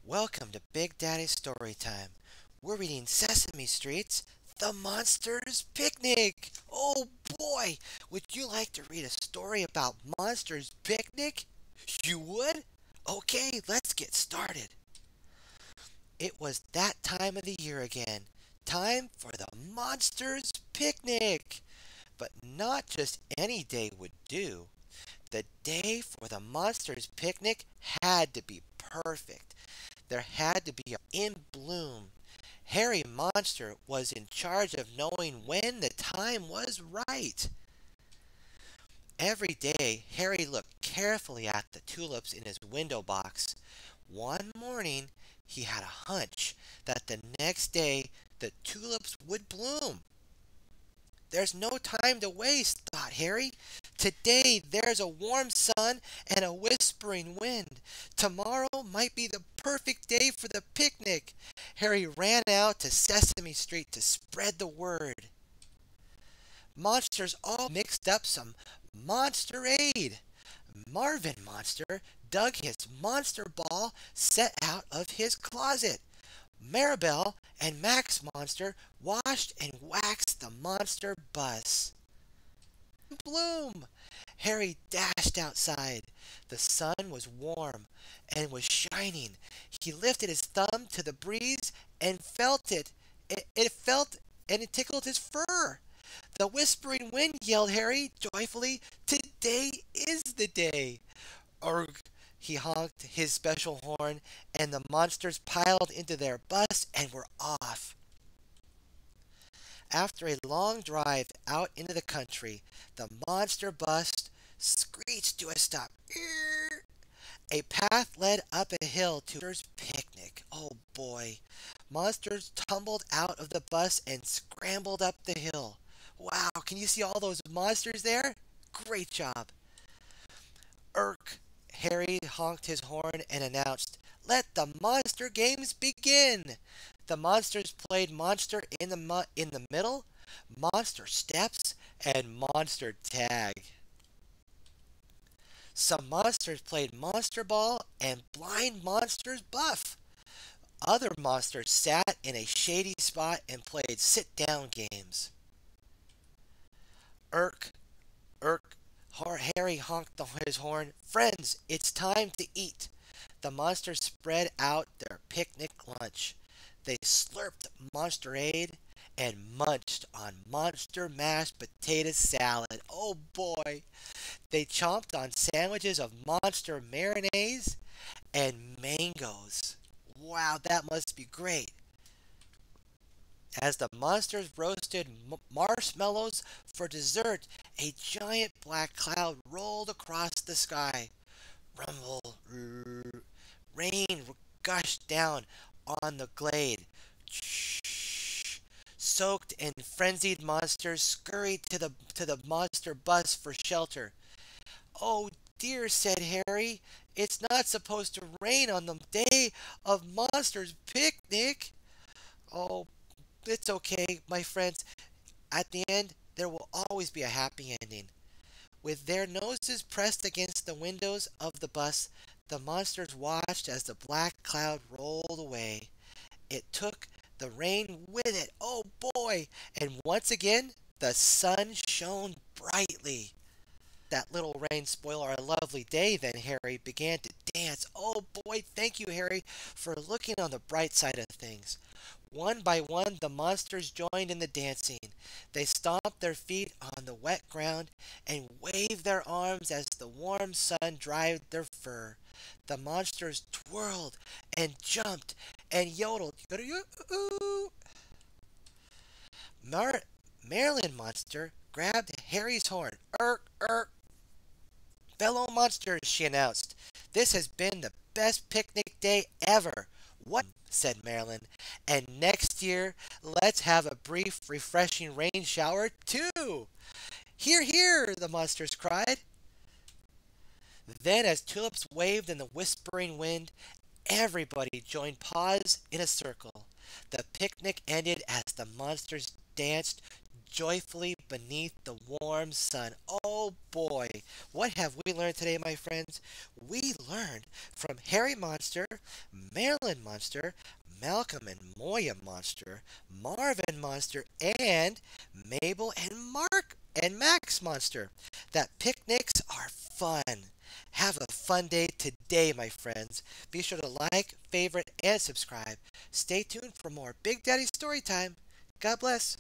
Welcome to Big Daddy's Storytime. We're reading Sesame Street's The Monsters Picnic. Oh boy, would you like to read a story about Monsters Picnic? You would? Okay, let's get started. It was that time of the year again. Time for the Monsters Picnic. But not just any day would do. The day for the Monsters Picnic had to be perfect. There had to be a in bloom. Harry Monster was in charge of knowing when the time was right. Every day, Harry looked carefully at the tulips in his window box. One morning, he had a hunch that the next day the tulips would bloom. There's no time to waste, thought Harry. Today there's a warm sun and a whispering wind. Tomorrow might be the perfect day for the picnic. Harry ran out to Sesame Street to spread the word. Monsters all mixed up some Monsterade. Marvin Monster dug his monster ball set out of his closet. Maribel and Max Monster washed and waxed the monster bus. Bloom! Harry dashed outside. The sun was warm and was shining. He lifted his thumb to the breeze and felt it. It felt and it tickled his fur. The whispering wind, yelled Harry joyfully. Today is the day. Urgh! He honked his special horn, and the monsters piled into their bus and were off. After a long drive out into the country, the monster bus screeched to a stop. Eer! A path led up a hill to Monsters Picnic. Oh boy. Monsters tumbled out of the bus and scrambled up the hill. Wow, can you see all those monsters there? Great job. Irk! Harry honked his horn and announced, "Let the monster games begin!" The monsters played monster in the middle, monster steps, and monster tag. Some monsters played monster ball and blind monsters buff. Other monsters sat in a shady spot and played sit down games. Irk, Irk, Harry honked his horn. Friends, it's time to eat. The monsters spread out their picnic lunch. They slurped Monsterade and munched on monster mashed potato salad. Oh boy! They chomped on sandwiches of monster mayonnaise and mangoes. Wow, that must be great. As the monsters roasted marshmallows for dessert, a giant black cloud rolled across the sky. Rumble, rain gushed down on the glade. Shh. Soaked and frenzied monsters scurried to the monster bus for shelter. Oh dear, said Harry, it's not supposed to rain on the day of Monsters Picnic. Oh, it's okay, my friends. At the end, there will always be a happy ending. With their noses pressed against the windows of the bus, the monsters watched as the black cloud rolled away. It took the rain with it. Oh boy! And once again, the sun shone brightly. That little rain spoil our lovely day, then Harry began to dance. Oh boy, thank you, Harry, for looking on the bright side of things. One by one, the monsters joined in the dancing. They stomped their feet on the wet ground and waved their arms as the warm sun dried their fur. The monsters twirled and jumped and yodeled. Mar- Marilyn Monster grabbed Harry's horn. Fellow monsters, she announced. This has been the best picnic day ever. What? Said Marilyn. And next year, let's have a brief, refreshing rain shower, too. Hear, hear, the monsters cried. Then, as tulips waved in the whispering wind, everybody joined paws in a circle. The picnic ended as the monsters danced joyfully beneath the warm sun. Oh boy, what have we learned today, my friends? We learned from Harry Monster, Marilyn Monster, Malcolm and Moya Monster, Marvin Monster, and Mabel and Mark and Max Monster that picnics are fun. Have a fun day today, my friends. Be sure to like, favorite, and subscribe. Stay tuned for more Big Daddy Storytime. God bless.